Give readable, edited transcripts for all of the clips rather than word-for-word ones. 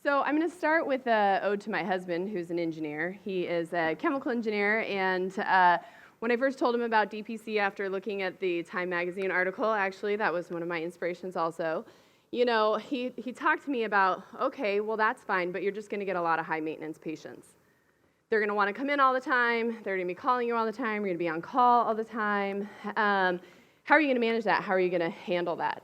So I'm going to start with an ode to my husband, who's an engineer. He is a chemical engineer, and when I first told him about DPC after looking at the Time magazine article, actually, that was one of my inspirations also, you know, he talked to me about, okay, well, that's fine, but you're just going to get a lot of high-maintenance patients. They're going to want to come in all the time. They're going to be calling you all the time. You're going to be on call all the time. How are you going to manage that? How are you going to handle that?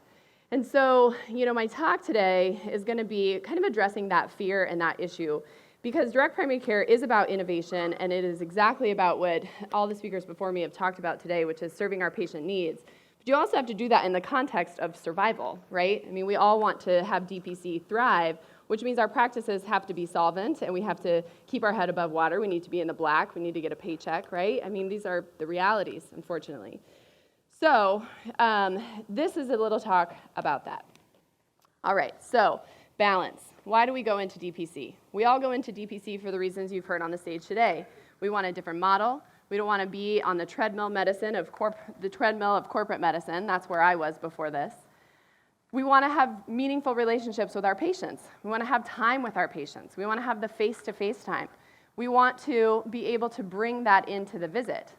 And so, you know, my talk today is going to be kind of addressing that fear and that issue, because direct primary care is about innovation, and it is exactly about what all the speakers before me have talked about today, which is serving our patient needs. But you also have to do that in the context of survival, right? I mean, we all want to have DPC thrive, which means our practices have to be solvent, and we have to keep our head above water. We need to be in the black. We need to get a paycheck, right? I mean, these are the realities, unfortunately. So this is a little talk about that. All right, so balance. Why do we go into DPC? We all go into DPC for the reasons you've heard on the stage today. We want a different model. We don't want to be on the treadmill medicine of the treadmill of corporate medicine. That's where I was before this. We want to have meaningful relationships with our patients. We want to have time with our patients. We want to have the face-to-face time. We want to be able to bring that into the visit.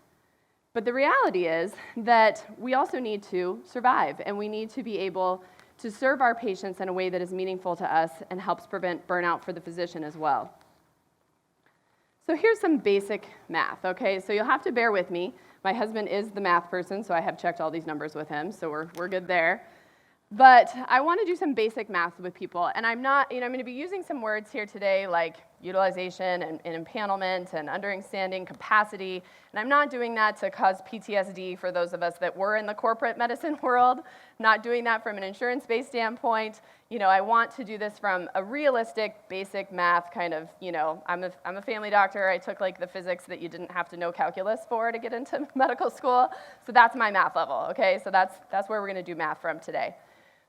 But the reality is that we also need to survive, and we need to be able to serve our patients in a way that is meaningful to us and helps prevent burnout for the physician as well. So here's some basic math, okay? So you'll have to bear with me. My husband is the math person, so I have checked all these numbers with him, so we're good there. But I want to do some basic math with people, and I'm going to be using some words here today like utilization and empanelment and understanding capacity, and I'm not doing that to cause PTSD for those of us that were in the corporate medicine world, not doing that from an insurance-based standpoint. You know, I want to do this from a realistic, basic math kind of, you know, I'm a family doctor. I took like the physics that you didn't have to know calculus for to get into medical school, so that's my math level, okay? So that's where we're going to do math from today.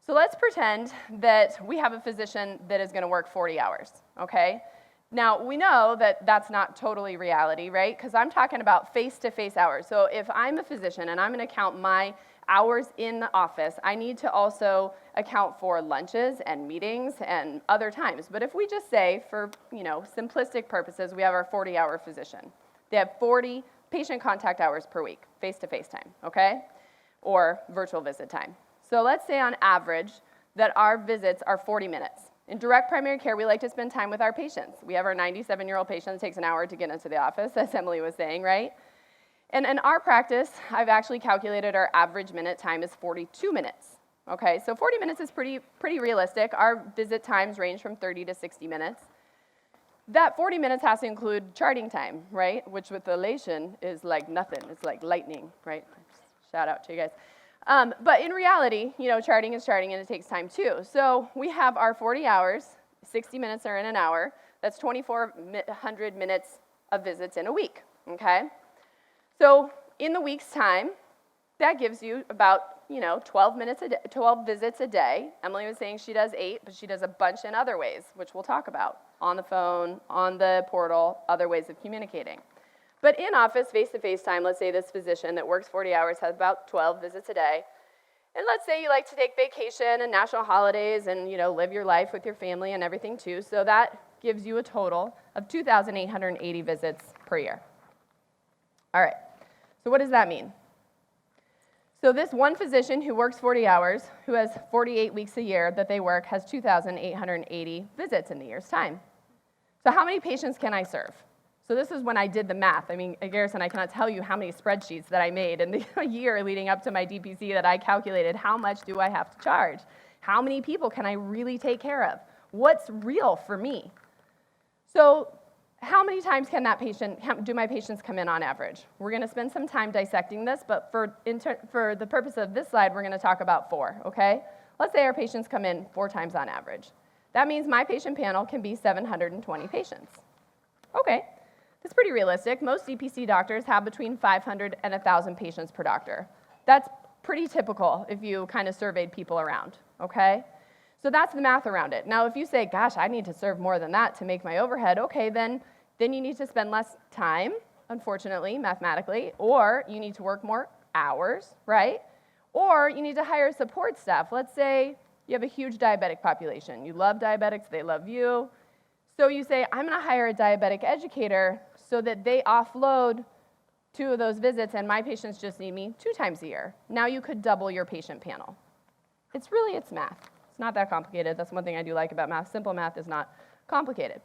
So let's pretend that we have a physician that is going to work 40 hours, okay? Now, we know that that's not totally reality, right? Because I'm talking about face-to-face hours. So if I'm a physician and I'm going to count my hours in the office, I need to also account for lunches and meetings and other times. But if we just say, for simplistic purposes, we have our 40-hour physician. They have 40 patient contact hours per week, face-to-face time, okay? Or virtual visit time. So let's say on average that our visits are 40 minutes. In direct primary care, we like to spend time with our patients. We have our 97-year-old patient. It takes an hour to get into the office, as Emily was saying, right? And in our practice, I've actually calculated our average minute time is 42 minutes. Okay, so 40 minutes is pretty realistic. Our visit times range from 30 to 60 minutes. That 40 minutes has to include charting time, right? Which with elation is like nothing. It's like lightning, right? Shout out to you guys. But in reality, charting is charting, and it takes time too. So we have our 40 hours, 60 minutes are in an hour. That's 2,400 minutes of visits in a week, okay? So in the week's time, that gives you about, 12 visits a day. Emily was saying she does 8, but she does a bunch in other ways, which we'll talk about, on the phone, on the portal, other ways of communicating. But in office, face-to-face time, let's say this physician that works 40 hours has about 12 visits a day. And let's say you like to take vacation and national holidays and, live your life with your family and everything too. So that gives you a total of 2,880 visits per year. All right, so what does that mean? So this one physician who works 40 hours, who has 48 weeks a year that they work, has 2,880 visits in the year's time. So how many patients can I serve? So this is when I did the math. I mean, Garrison, I cannot tell you how many spreadsheets that I made in the year leading up to my DPC that I calculated how much do I have to charge? How many people can I really take care of? What's real for me? So how many times do my patients come in on average? We're going to spend some time dissecting this, but for the purpose of this slide, we're going to talk about 4, okay? Let's say our patients come in 4 times on average. That means my patient panel can be 720 patients. Okay. That's pretty realistic. Most DPC doctors have between 500 and 1,000 patients per doctor. That's pretty typical if you kind of surveyed people around, okay? So that's the math around it. Now, if you say, gosh, I need to serve more than that to make my overhead, okay, then you need to spend less time, unfortunately, mathematically, or you need to work more hours, right? Or you need to hire support staff. Let's say you have a huge diabetic population. You love diabetics, they love you. So you say, I'm going to hire a diabetic educator so that they offload 2 of those visits and my patients just need me 2 times a year. Now you could double your patient panel. It's math. It's not that complicated. That's one thing I do like about math. Simple math is not complicated.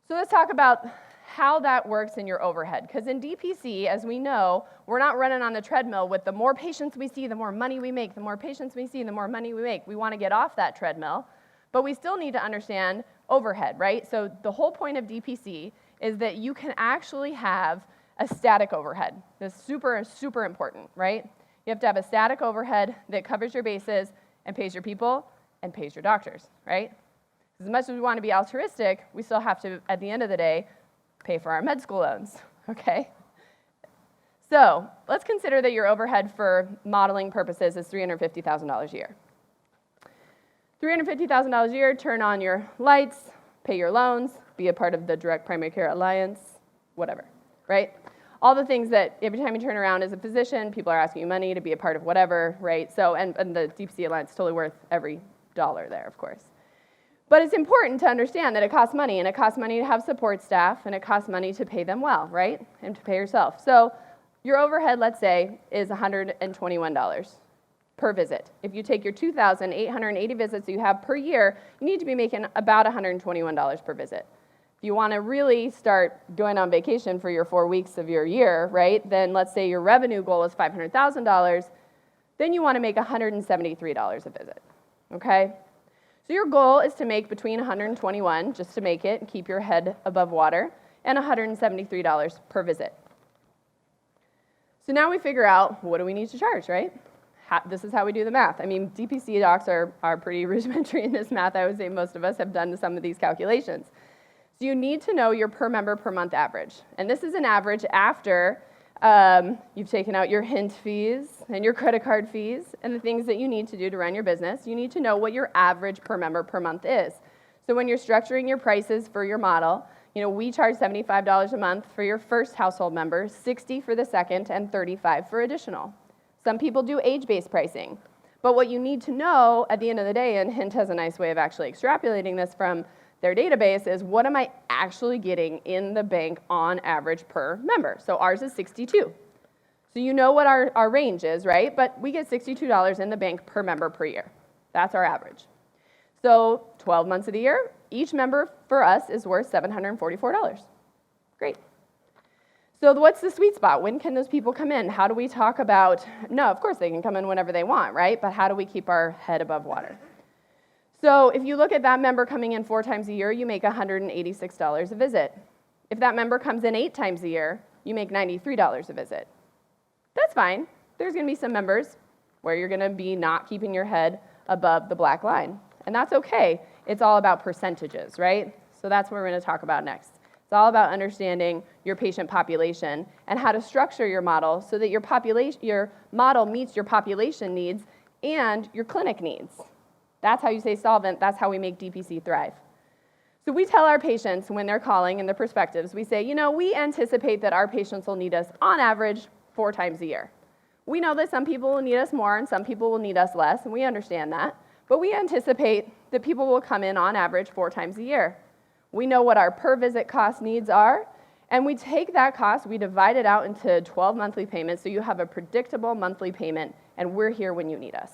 So let's talk about how that works in your overhead. Because in DPC, as we know, we're not running on the treadmill with the more patients we see, the more money we make, the more patients we see, the more money we make. We want to get off that treadmill, but we still need to understand overhead, right? So the whole point of DPC is that you can actually have a static overhead. This is super, super important, right? You have to have a static overhead that covers your bases and pays your people and pays your doctors, right? As much as we want to be altruistic, we still have to, at the end of the day, pay for our med school loans, okay? So let's consider that your overhead for modeling purposes is $350,000 a year. $350,000 a year, turn on your lights, pay your loans, be a part of the Direct Primary Care Alliance, whatever, right? All the things that every time you turn around as a physician, people are asking you money to be a part of whatever, right? So, and the DPC Alliance is totally worth every dollar there, of course. But it's important to understand that it costs money, and it costs money to have support staff, and it costs money to pay them well, right? And to pay yourself. So your overhead, let's say, is $121 per visit. If you take your 2,880 visits that you have per year, you need to be making about $121 per visit. If you want to really start going on vacation for your 4 weeks of your year, right, then let's say your revenue goal is $500,000, then you want to make $173 a visit, okay? So your goal is to make between $121, just to make it and keep your head above water, and $173 per visit. So now we figure out, what do we need to charge, right? This is how we do the math. I mean, DPC docs are pretty rudimentary in this math. I would say most of us have done some of these calculations. So you need to know your per member per month average. And this is an average after you've taken out your hint fees and your credit card fees and the things that you need to do to run your business. You need to know what your average per member per month is. So when you're structuring your prices for your model, you know, we charge $75 a month for your first household member, $60 for the second, and $35 for additional. Some people do age-based pricing. But what you need to know at the end of the day, and Hint has a nice way of actually extrapolating this from their database, is what am I actually getting in the bank on average per member? So ours is 62. So you know what our range is, right? But we get $62 in the bank per member per year. That's our average. So 12 months of the year, each member for us is worth $744. Great. So what's the sweet spot? When can those people come in? How do we talk about, no, of course they can come in whenever they want, right? But how do we keep our head above water? So if you look at that member coming in 4 times a year, you make $186 a visit. If that member comes in 8 times a year, you make $93 a visit. That's fine. There's going to be some members where you're going to be not keeping your head above the black line. And that's okay. It's all about percentages, right? So that's what we're going to talk about next. It's all about understanding your patient population and how to structure your model so that your model meets your population needs and your clinic needs. That's how you stay solvent. That's how we make DPC thrive. So we tell our patients when they're calling in their perspectives, we say, you know, we anticipate that our patients will need us on average 4 times a year. We know that some people will need us more and some people will need us less, and we understand that. But we anticipate that people will come in on average 4 times a year. We know what our per visit cost needs are, and we take that cost, we divide it out into 12 monthly payments so you have a predictable monthly payment, and we're here when you need us.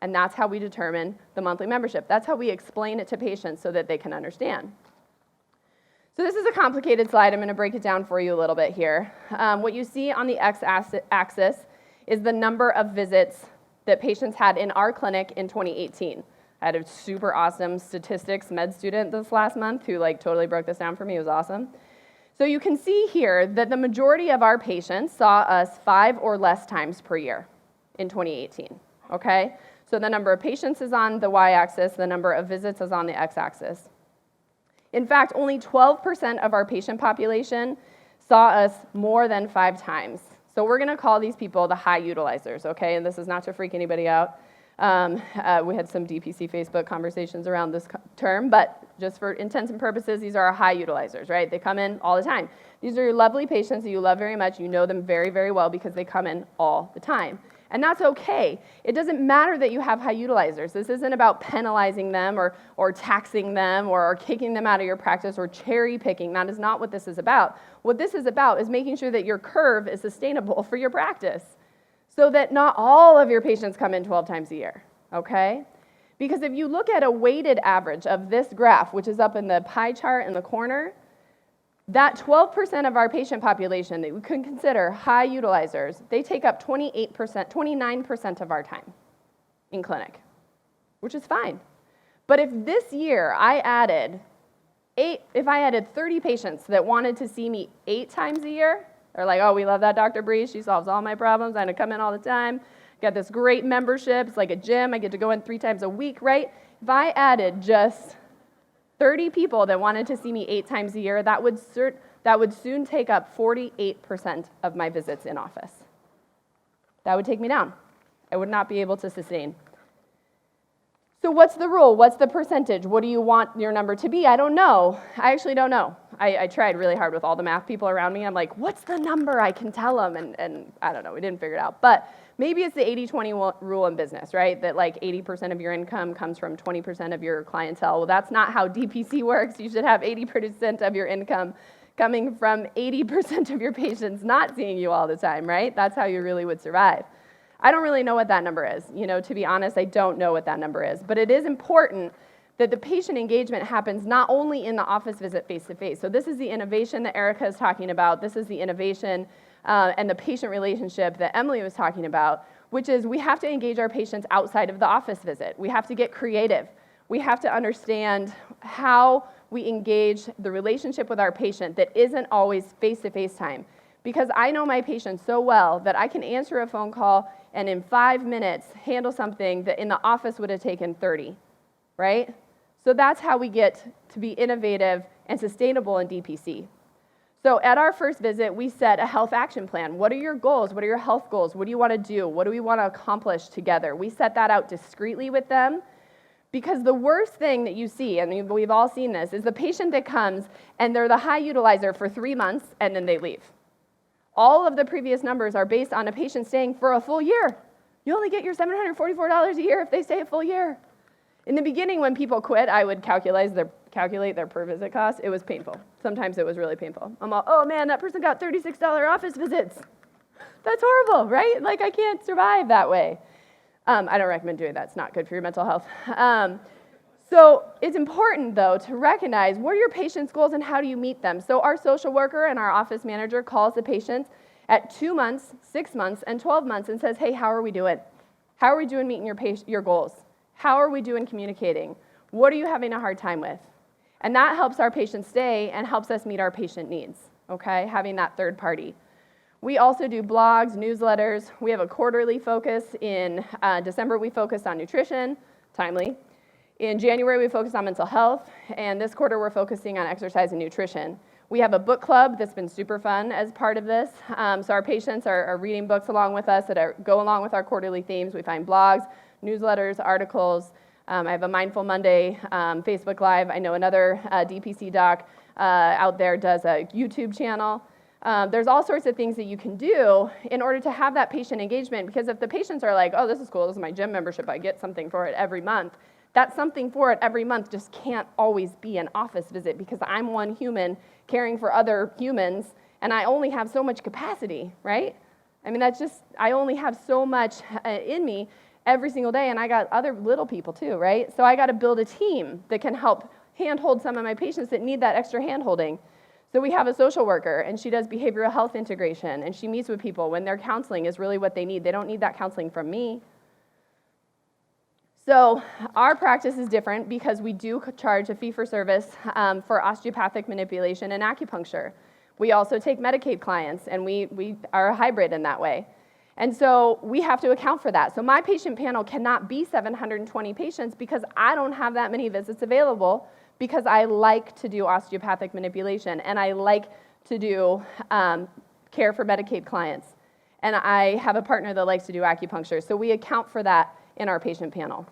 And that's how we determine the monthly membership. That's how we explain it to patients so that they can understand. So this is a complicated slide. I'm going to break it down for you a little bit here. What you see on the x-axis is the number of visits that patients had in our clinic in 2018. I had a super awesome statistics med student this last month who totally broke this down for me. It was awesome. So you can see here that the majority of our patients saw us 5 or less times per year in 2018, okay? So the number of patients is on the y-axis, the number of visits is on the x-axis. In fact, only 12% of our patient population saw us more than 5 times. So we're going to call these people the high utilizers, okay? And this is not to freak anybody out. We had some DPC Facebook conversations around this term, but just for intents and purposes, these are our high utilizers, right? They come in all the time. These are your lovely patients that you love very much. You know them very, very well because they come in all the time. And that's okay. It doesn't matter that you have high utilizers. This isn't about penalizing them or taxing them or kicking them out of your practice or cherry picking. That is not what this is about. What this is about is making sure that your curve is sustainable for your practice so that not all of your patients come in 12 times a year, okay? Because if you look at a weighted average of this graph, which is up in the pie chart in the corner, that 12% of our patient population that we could consider high utilizers, they take up 28%, 29% of our time in clinic, which is fine. But if this year I added 30 patients that wanted to see me 8 times a year, they're like, oh, we love that Dr. Bree, she solves all my problems, I'm gonna come in all the time, got this great membership, it's like a gym, I get to go in 3 times a week, right? If I added just 30 people that wanted to see me 8 times a year, that would soon take up 48% of my visits in office. That would take me down. I would not be able to sustain. So what's the rule? What's the percentage? What do you want your number to be? I don't know. I actually don't know. I tried really hard with all the math people around me. I'm like, what's the number I can tell them? And I don't know. We didn't figure it out. But maybe it's the 80-20 rule in business, right? That like 80% of your income comes from 20% of your clientele. Well, that's not how DPC works. You should have 80% of your income coming from 80% of your patients not seeing you all the time, right? That's how you really would survive. I don't really know what that number is. To be honest, I don't know what that number is. But it is important that the patient engagement happens not only in the office visit face-to-face. So this is the innovation that Erica is talking about. This is the innovation and the patient relationship that Emily was talking about, which is we have to engage our patients outside of the office visit. We have to get creative. We have to understand how we engage the relationship with our patient that isn't always face-to-face time. Because I know my patients so well that I can answer a phone call and in 5 minutes handle something that in the office would have taken 30, right? So that's how we get to be innovative and sustainable in DPC. So at our first visit, we set a health action plan. What are your goals? What are your health goals? What do you want to do? What do we want to accomplish together? We set that out discreetly with them because the worst thing that you see, and we've all seen this, is the patient that comes and they're the high utilizer for 3 months and then they leave. All of the previous numbers are based on a patient staying for a full year. You only get your $744 a year if they stay a full year. In the beginning, when people quit, I would calculate their per visit cost. It was painful. Sometimes it was really painful. I'm all, oh man, that person got $36 office visits. That's horrible, right? Like I can't survive that way. I don't recommend doing that. It's not good for your mental health. So it's important, though, to recognize what are your patient's goals and how do you meet them. So our social worker and our office manager calls the patients at 2 months, 6 months, and 12 months and says, hey, how are we doing? How are we doing meeting your goals? How are we doing communicating? What are you having a hard time with? And that helps our patients stay and helps us meet our patient needs, okay, having that third party. We also do blogs, newsletters. We have a quarterly focus. In December, we focused on nutrition, timely. In January, we focused on mental health. And this quarter, we're focusing on exercise and nutrition. We have a book club that's been super fun as part of this. So our patients are reading books along with us that go along with our quarterly themes. We find blogs, newsletters, articles. I have a Mindful Monday Facebook Live. I know another DPC doc out there does a YouTube channel. There's all sorts of things that you can do in order to have that patient engagement, because if the patients are like, oh, this is cool, this is my gym membership, I get something for it every month, that something for it every month just can't always be an office visit because I'm one human caring for other humans and I only have so much capacity, right? I mean, I only have so much in me every single day, and I got other little people too, right? So I got to build a team that can help handhold some of my patients that need that extra handholding. So we have a social worker, and she does behavioral health integration, and she meets with people when their counseling is really what they need. They don't need that counseling from me. So our practice is different because we do charge a fee-for-service for osteopathic manipulation and acupuncture. We also take Medicaid clients, and we are a hybrid in that way. And so we have to account for that. So my patient panel cannot be 720 patients because I don't have that many visits available, because I like to do osteopathic manipulation and I like to do care for Medicaid clients. And I have a partner that likes to do acupuncture. So we account for that in our patient panel.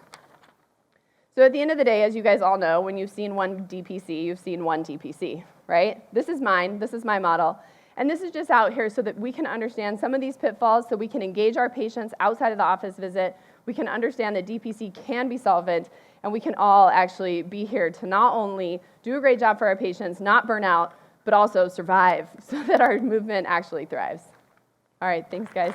So at the end of the day, as you guys all know, when you've seen one DPC, you've seen one DPC, right? This is mine, this is my model. And this is just out here so that we can understand some of these pitfalls, so we can engage our patients outside of the office visit. We can understand that DPC can be solvent, and we can all actually be here to not only do a great job for our patients, not burn out, but also survive so that our movement actually thrives. All right, thanks, guys.